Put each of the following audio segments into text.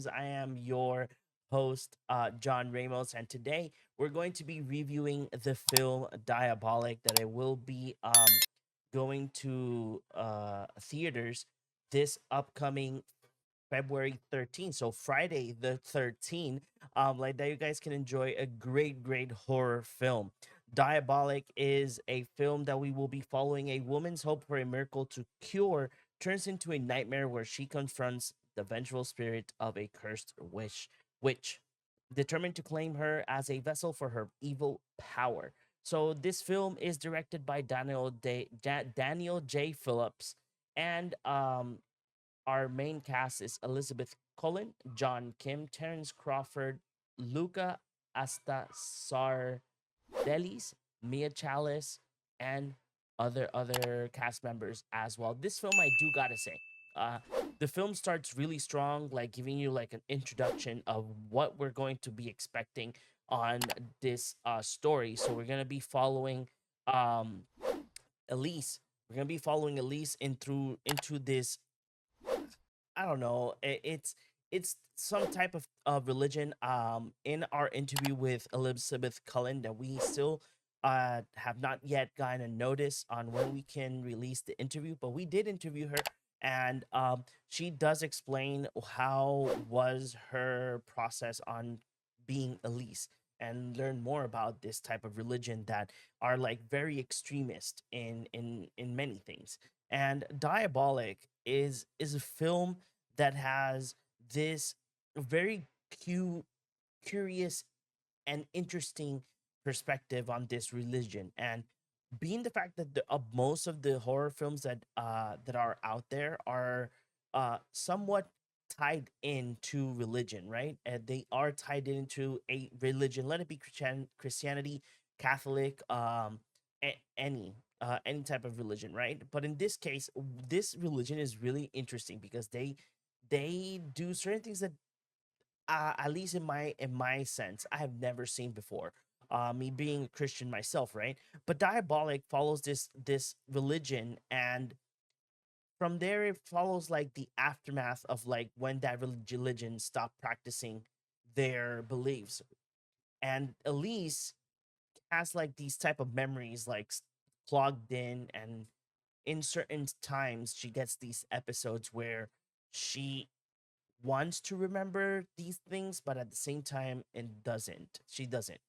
films. I am your host, John Ramos, and today we're going to be reviewing the film Diabolic that it will be going to theaters this upcoming February 13th. So Friday the 13th, like that you guys can enjoy a great horror film. Diabolic is a film that we will be following a woman's hope for a miracle to cure turns into a nightmare where she confronts the vengeful spirit of a cursed witch, determined to claim her as a vessel for her evil power. So this film is directed by Daniel J. Phillips, and our main cast is Elizabeth Cullen, John Kim, Terrence Crawford, Luca Astasar Delis, Mia Chalice, and other cast members as well. This film, I do gotta say, uh, the film starts really strong, like giving you like an introduction of what we're going to be expecting on this story. So we're gonna be following um, Elise. We're gonna be following Elise into this. I don't know. It's some type of religion. In our interview with Elizabeth Cullen, that we still have not yet gotten a notice on when we can release the interview, but we did interview her, and she does explain how was her process on being Elise and learn more about this type of religion that are like very extremist in many things. And Diabolic is a film that has this very curious and interesting perspective on this religion. And being the fact that most of the horror films that are out there are somewhat tied into religion, right? And they are tied into a religion, let it be Christianity, Catholic, any type of religion, right? But in this case, this religion is really interesting because they do certain things that at least in my sense, I have never seen before. Me being a Christian myself, right? But Diabolic follows this religion, and from there it follows like the aftermath of like when that religion stopped practicing their beliefs. And Elise has like these type of memories like plugged in, and in certain times she gets these episodes where she wants to remember these things, but at the same time, it doesn't. She doesn't.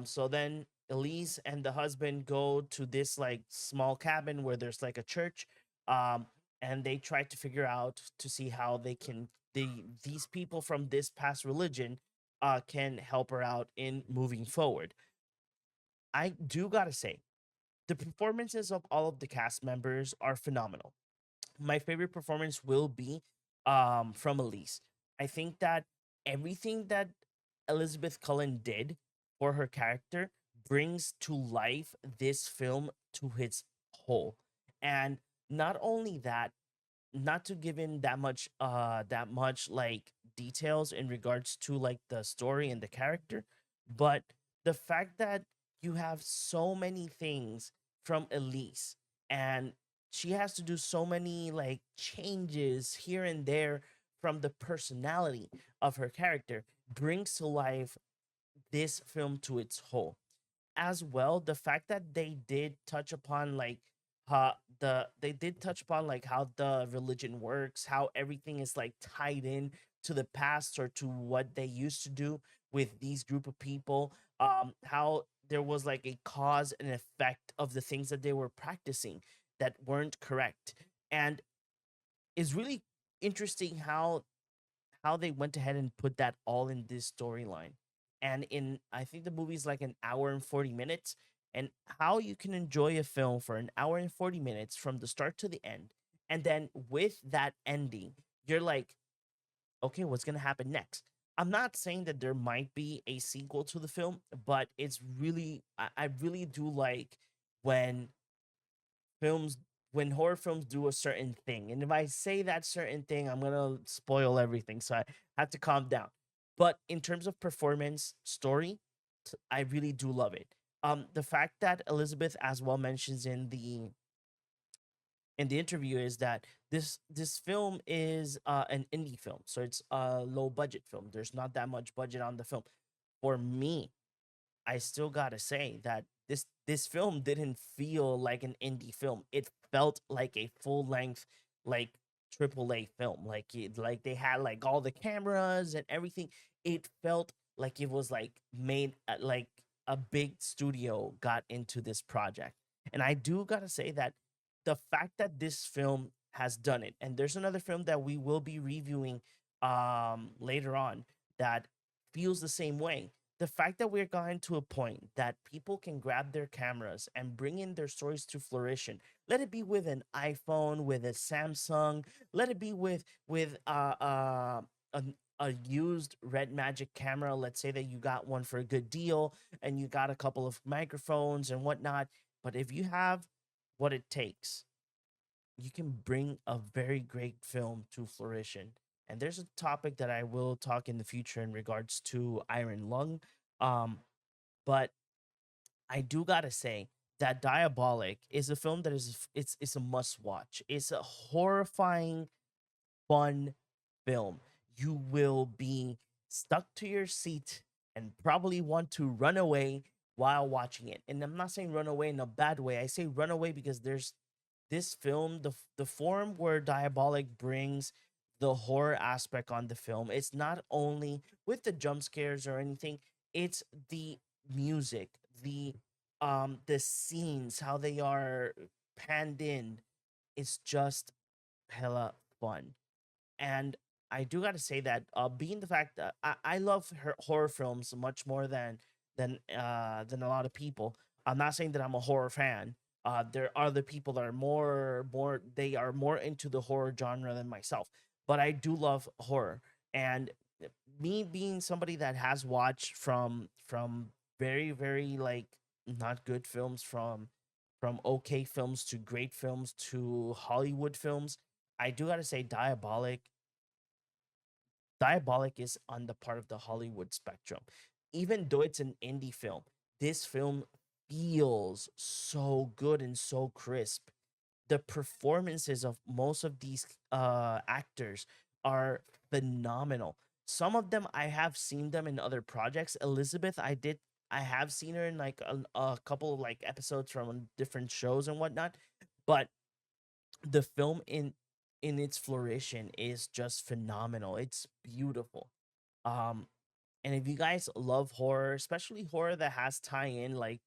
So then Elise and the husband go to this like small cabin where there's like a church. And they try to figure out to see how these people from this past religion can help her out in moving forward. I do gotta say, the performances of all of the cast members are phenomenal. My favorite performance will be from Elise. I think that everything that Elizabeth Cullen did for her character brings to life this film to its whole. And not only that, not to give in that much like details in regards to like the story and the character, but the fact that you have so many things from Elise, and she has to do so many like changes here and there from the personality of her character brings to life this film to its whole. As well, the fact that they did touch upon like they did touch upon like how the religion works, how everything is like tied in to the past or to what they used to do with these group of people, how there was like a cause and effect of the things that they were practicing that weren't correct. And it's really interesting how they went ahead and put that all in this storyline. And in I think the movie's like an hour and 40 minutes, and how you can enjoy a film for an hour and 40 minutes from the start to the end. And then with that ending, you're like, okay, what's going to happen next? I'm not saying that there might be a sequel to the film, but it's really I really do like when films when horror films do a certain thing. And if I say that certain thing, I'm gonna spoil everything. So I have to calm down. But in terms of performance, story, I really do love it. The fact that Elizabeth as well mentions in the interview is that this film is an indie film, so it's a low budget film. There's not that much budget on the film. For me, I still gotta say that this film didn't feel like an indie film. It felt like a full length, like AAA film. Like they had like all the cameras and everything. It felt like it was like made like a big studio got into this project. And I do gotta say that the fact that this film has done it, and there's another film that we will be reviewing later on that feels the same way. The fact that we're gotten to a point that people can grab their cameras and bring in their stories to fruition, let it be with an iPhone, with a Samsung, let it be with a, a used red magic camera. Let's say that you got one for a good deal and you got a couple of microphones and whatnot. But if you have what it takes, you can bring a very great film to fruition. And there's a topic that I will talk in the future in regards to Iron Lung. Um, but I do gotta say that Diabolic is a film that it's a must watch. It's a horrifying, fun film. You will be stuck to your seat and probably want to run away while watching it. And I'm not saying run away in a bad way. I say run away because there's this film, the form where Diabolic brings the horror aspect on the film. It's not only with the jump scares or anything, it's the music, the scenes, how they are panned in. It's just hella fun. And I do got to say that being the fact that I love horror films much more than a lot of people. I'm not saying that I'm a horror fan. There are other people that are more they are more into the horror genre than myself. But I do love horror, and me being somebody that has watched from very like not good films, from okay films to great films to Hollywood films. I do gotta say, Diabolic is on the part of the Hollywood spectrum. Even though it's an indie film, this film feels so good and so crisp. The performances of most of these actors are phenomenal. Some of them I have seen them in other projects. Elizabeth, I have seen her in like a couple of like episodes from different shows and whatnot, but the film in its flourishing is just phenomenal. It's beautiful. Um, and if you guys love horror, especially horror that has tie in like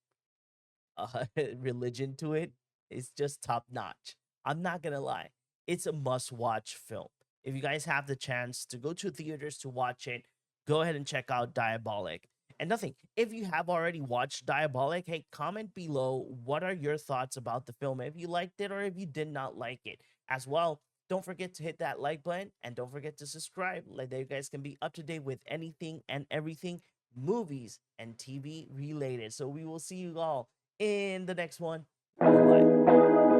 religion to it, it's just top notch. I'm not gonna lie, it's a must watch film. If you guys have the chance to go to theaters to watch it, go ahead and check out Diabolic. And nothing, if you have already watched Diabolic, hey, comment below what are your thoughts about the film, if you liked it or if you did not like it. As well, don't forget to hit that like button and don't forget to subscribe, like that you guys can be up to date with anything and everything movies and TV related. So we will see you all in the next one. Bye bye.